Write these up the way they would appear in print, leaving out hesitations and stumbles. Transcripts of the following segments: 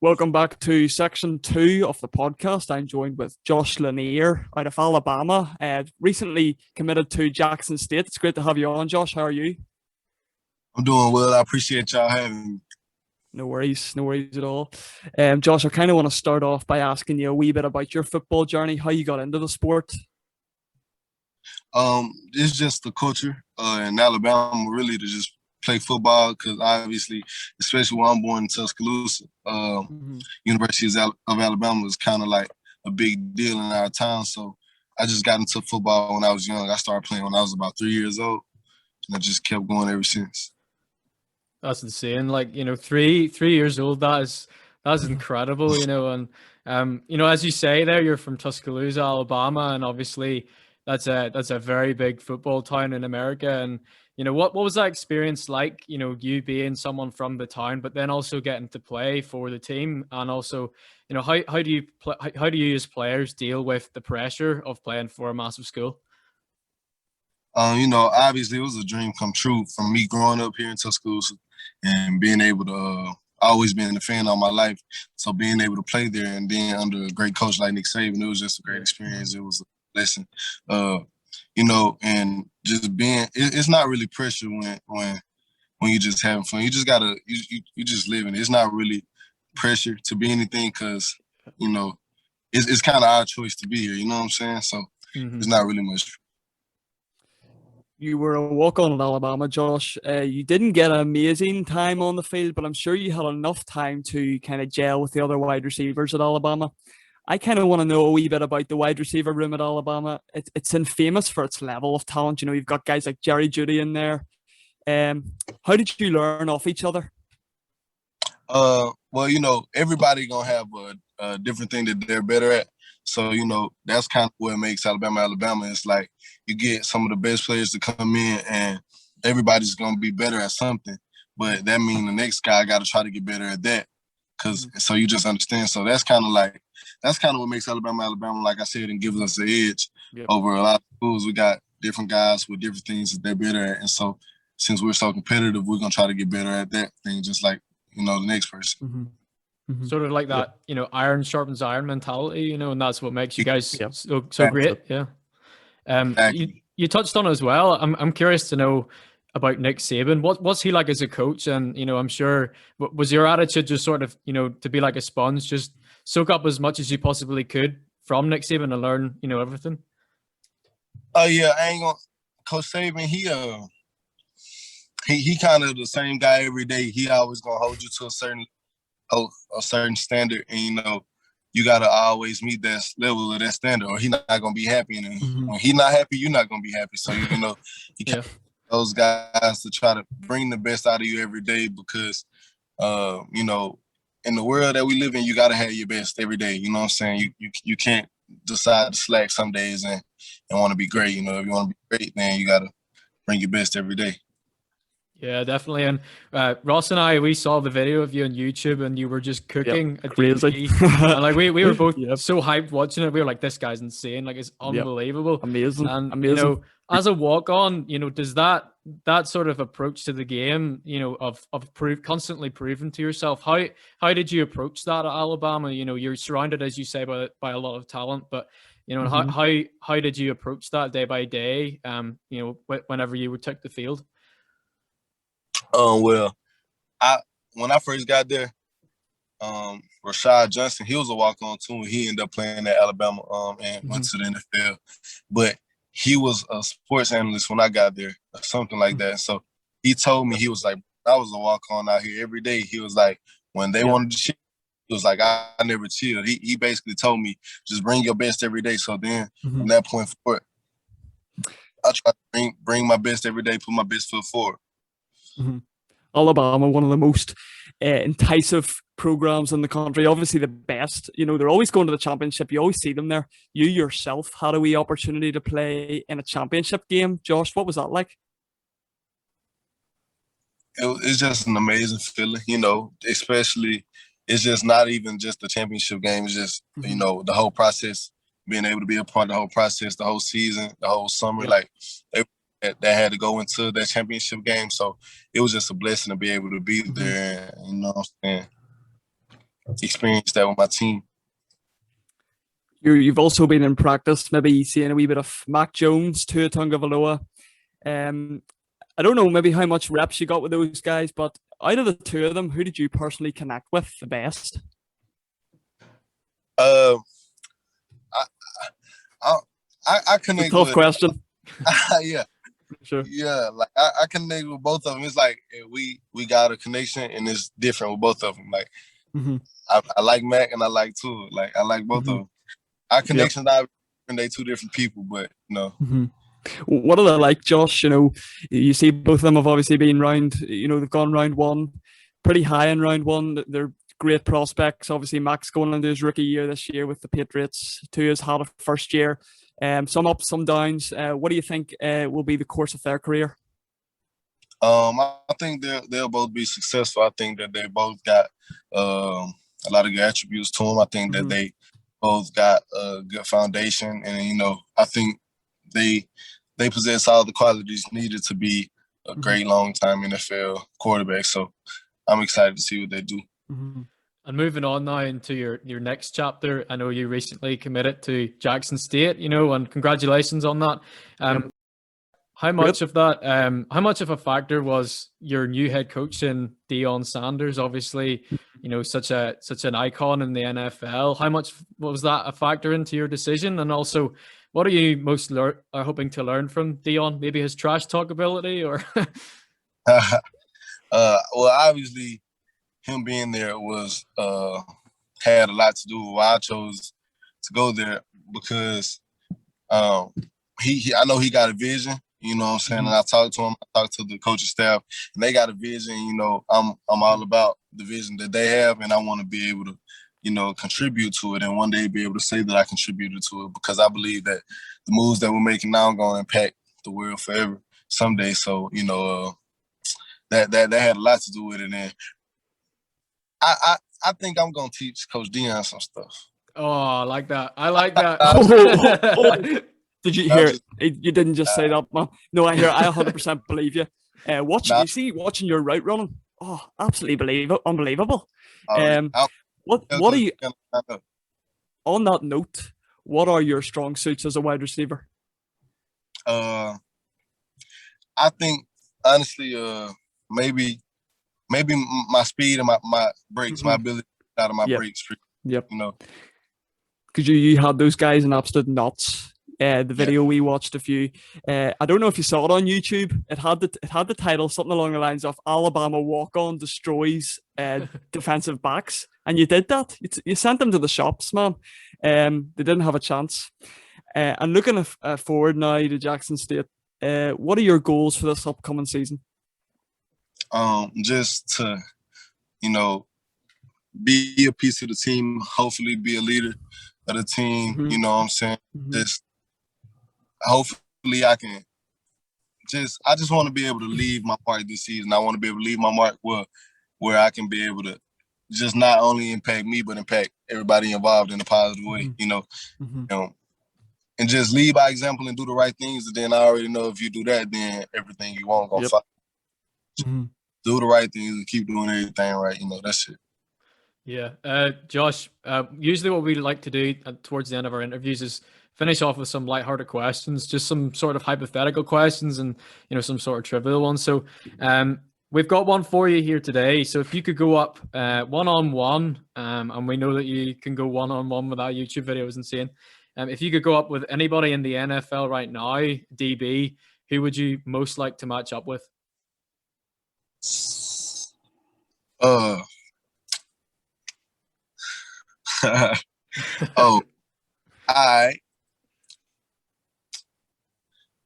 Welcome back to section two of the podcast. I'm joined with Josh Lanier out of Alabama, recently committed to Jackson State. It's great to have you on, Josh. How are you? I'm doing well. I appreciate y'all having me. No worries at all. Josh, I kind of want to start off by asking you a wee bit about your football journey, how you got into the sport. It's just the culture in Alabama, really, to just play football because obviously, especially when I'm born in Tuscaloosa, Mhm. University of Alabama is kind of like a big deal in our town. So I just got into football when I was young. I started playing when I was about 3 years old, and I just kept going ever since. That's insane. Like, three years old, that's incredible, and as you say there, you're from Tuscaloosa, Alabama, and obviously that's a very big football town in America. And what was that experience like, you being someone from the town, but then also getting to play for the team, and also, how do you as players deal with the pressure of playing for a massive school? Obviously it was a dream come true from me growing up here in Tuscaloosa and being able to always been a fan all my life. So being able to play there and then under a great coach like Nick Saban, it was just a great experience. It was a lesson, and just it's not really pressure when you're just having fun. You just gotta you just living. It's not really pressure to be anything because you know it's kind of our choice to be here. You know what I'm saying? So Mhm. it's not really much. You were a walk-on at Alabama, Josh. You didn't get an amazing time on the field, but I'm sure you had enough time to kind of gel with the other wide receivers at Alabama. I kind of want to know a wee bit about the wide receiver room at Alabama. It's infamous for its level of talent. You've got guys like Jerry Jeudy in there. How did you learn off each other? Well, everybody gonna have a different thing that they're better at. So, that's kind of what makes Alabama Alabama. It's like you get some of the best players to come in and everybody's gonna be better at something. But that means the next guy got to try to get better at that. So you just understand. So that's kind of what makes Alabama Alabama, like I said, and gives us the edge Yep. over a lot of schools. We got different guys with different things that they're better at. And so since we're so competitive, we're gonna try to get better at that thing, just like the next person. Mm-hmm. Mm-hmm. Sort of like Yep. that, iron sharpens iron mentality, and that's what makes you guys Yep. so great. Yeah. You Exactly. you touched on it as well. I'm curious to know about Nick Saban. What's he like as a coach? And I'm sure was your attitude just sort of to be like a sponge, just soak up as much as you possibly could from Nick Saban and learn everything. Oh yeah, I ain't gonna. Coach Saban, he kind of the same guy every day. He always gonna hold you to a certain standard, and you gotta always meet that level of that standard, or he not gonna be happy. And Mm-hmm. when he not happy, you're not gonna be happy. So you Yeah. can't those guys to try to bring the best out of you every day because in the world that we live in, you gotta have your best every day. You know what I'm saying? You can't decide to slack some days and want to be great. If you want to be great, then you gotta bring your best every day. Yeah, definitely. And Ross and I, we saw the video of you on YouTube, and you were just Yep. cooking at Crazy. DP. And like we were both Yep. so hyped watching it. We were like, this guy's insane. Like, it's Yep. unbelievable. Amazing. And Amazing. as a walk on, does that sort of approach to the game, of constantly proving to yourself, how did you approach that at Alabama? You're surrounded, as you say, by a lot of talent, but and Mm-hmm. how did you approach that day by day? Whenever you would take the field. Well, I when I first got there, Rashad Johnson, he was a walk-on too, and he ended up playing at Alabama and Mm-hmm. went to the NFL. But he was a sports analyst when I got there, or something like that. So he told me, he was like, I was a walk-on out here every day. He was like, when they Yep. wanted to chill, he was like, I never chilled. He basically told me, just bring your best every day. So then Mm-hmm. from that point forward, I try to bring my best every day, put my best foot forward. Mm-hmm. Alabama, one of the most enticing programs in the country. Obviously, the best. They're always going to the championship. You always see them there. You yourself had a wee opportunity to play in a championship game. Josh, what was that like? It's just an amazing feeling, especially it's just not even just the championship game. It's just, Mm-hmm. the whole process, being able to be a part of the whole process, the whole season, the whole summer, Yep. like that had to go into that championship game. So it was just a blessing to be able to be Mm-hmm. there. And, you know what I'm saying? experience that with my team. You've also been in practice, maybe seeing a wee bit of Mac Jones, Tua Tagovailoa. I don't know maybe how much reps you got with those guys, but out of the two of them, who did you personally connect with the best? I connect Tough with question. yeah. Sure. Yeah, like I connect with both of them. It's like we got a connection, and it's different with both of them. Like I like Mac and I like Tua. Like I like both of them. Our connections are different. They two different people, but no. What are they like, Josh? You know, you see both of them have obviously been round. You know, they've gone round one, pretty high in round one. They're great prospects. Obviously, Mac's going into his rookie year this year with the Patriots. Tua's had a first year. Some ups, some downs. What do you think will be the course of their career? I think they'll both be successful. I think that they both got a lot of good attributes to them. I think that they both got a good foundation, and you know, I think they possess all the qualities needed to be a great long-time NFL quarterback. So I'm excited to see what they do. And moving on now into your next chapter, I know you recently committed to Jackson State, you know, and congratulations on that. How much of that, how much of a factor was your new head coach in Deion Sanders? Obviously, you know, such an icon in the NFL. How much was that a factor into your decision? And also, what are you most are hoping to learn from Deion? Maybe his trash talk ability, or? Well, obviously, him being there was had a lot to do with why I chose to go there, because I know he got a vision. You know what I'm saying? And I talked to him, I talked to the coaching staff, and they got a vision. You know, I'm all about the vision that they have, and I want to be able to, you know, contribute to it, and one day be able to say that I contributed to it, because I believe that the moves that we're making now are going to impact the world forever someday. So, you know, that had a lot to do with it. And I think I'm going to teach Coach Deion some stuff. Oh, I like that. I like that. Did you hear it? You didn't just say that, man. No, I 100% believe you. Watching your route running. Oh, absolutely unbelievable. What are you, on that note, what are your strong suits as a wide receiver? I think, honestly, maybe my speed and my breaks, my ability out of my breaks. You know. Because you had those guys in absolute nuts. The video we watched a few. I don't know if you saw it on YouTube. It had the title something along the lines of "Alabama walk-on destroys defensive backs," and you did that. You sent them to the shops, man. They didn't have a chance. And looking forward now to Jackson State, what are your goals for this upcoming season? Just to, you know, be a piece of the team. Hopefully, be a leader of the team. You know what I'm saying? Just hopefully I can I just want to be able to leave my mark this season. I want to be able to leave my mark where I can be able to just not only impact me, but impact everybody involved in a positive way, you know, and just lead by example and do the right things. And then I already know if you do that, then everything you want gonna follow. Do the right things and keep doing everything right. You know, that's it. Yeah. Josh, usually what we like to do towards the end of our interviews is finish off with some lighthearted questions, just some sort of hypothetical questions and, you know, some sort of trivial ones. So we've got one for you here today. So if you could go up one-on-one, and we know that you can go one-on-one with our YouTube videos and seeing, if you could go up with anybody in the NFL right now, DB, who would you most like to match up with? Oh, all right.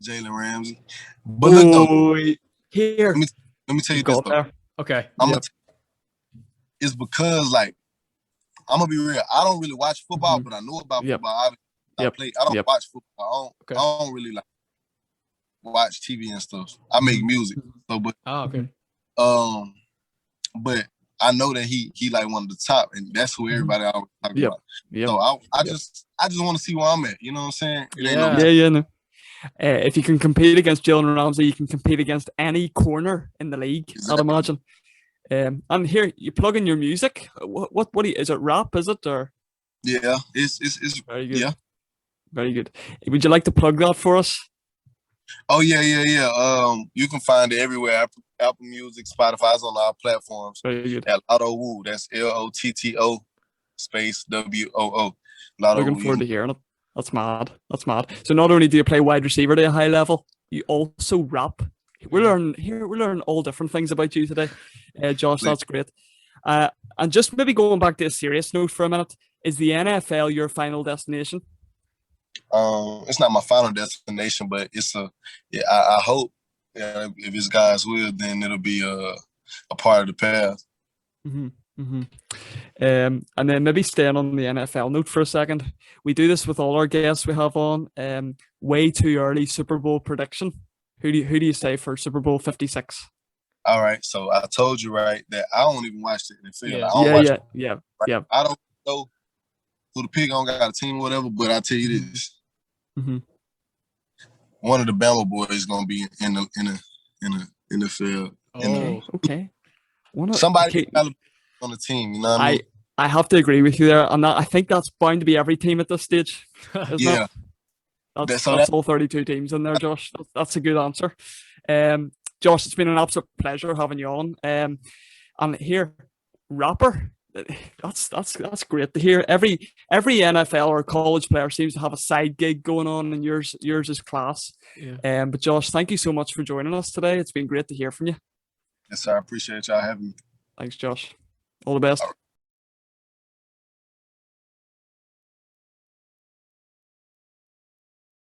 Jalen Ramsey. But look, though, here. Let me tell you this, though. Okay. It's because, like, I'm going to be real. I don't really watch football, but I know about football. I don't watch football. I don't really, like, watch TV and stuff. I make music. So, but, but I know that he like one of the top, and that's who everybody always talk about. So I just want to see where I'm at. You know what I'm saying? No. If you can compete against Jalen Ramsey, you can compete against any corner in the league. Exactly. I'd imagine. And here you plug in your music. What do you, is it rap? Is it or? Yeah, it's Very good. yeah. Very good. Would you like to plug that for us? Oh yeah. You can find it everywhere. Apple Music, Spotify's on all platforms. Very good. At Lotto Woo. That's LOTTO space WOO. Lotto Looking Woo. forward to hearing it. That's mad. That's mad. So not only do you play wide receiver to a high level, you also rap. We're learning all different things about you today, Josh. That's great. And just maybe going back to a serious note for a minute, is the NFL your final destination? It's not my final destination, but it's I hope if it's God's will, then it'll be a part of the path. Mm-hmm. Mm-hmm. And then maybe staying on the NFL note for a second, we do this with all our guests we have on. Way too early Super Bowl prediction. Who do you say for Super Bowl 56? All right, so I told you right that I don't even watch the NFL. Yeah. I don't know who the pick on, got a team or whatever, but I tell you this: one of the Bama boys is gonna be in the field. Okay. Somebody on the team, you know what I mean? I have to agree with you there, and I think that's bound to be every team at this stage. Yeah. That's all 32 teams in there, Josh. That's a good answer. Josh, it's been an absolute pleasure having you on. And here, rapper, that's great to hear. Every NFL or college player seems to have a side gig going on, and yours is class. Yeah. But Josh, thank you so much for joining us today. It's been great to hear from you. Yes, sir. I appreciate y'all having me. Thanks, Josh. All the best.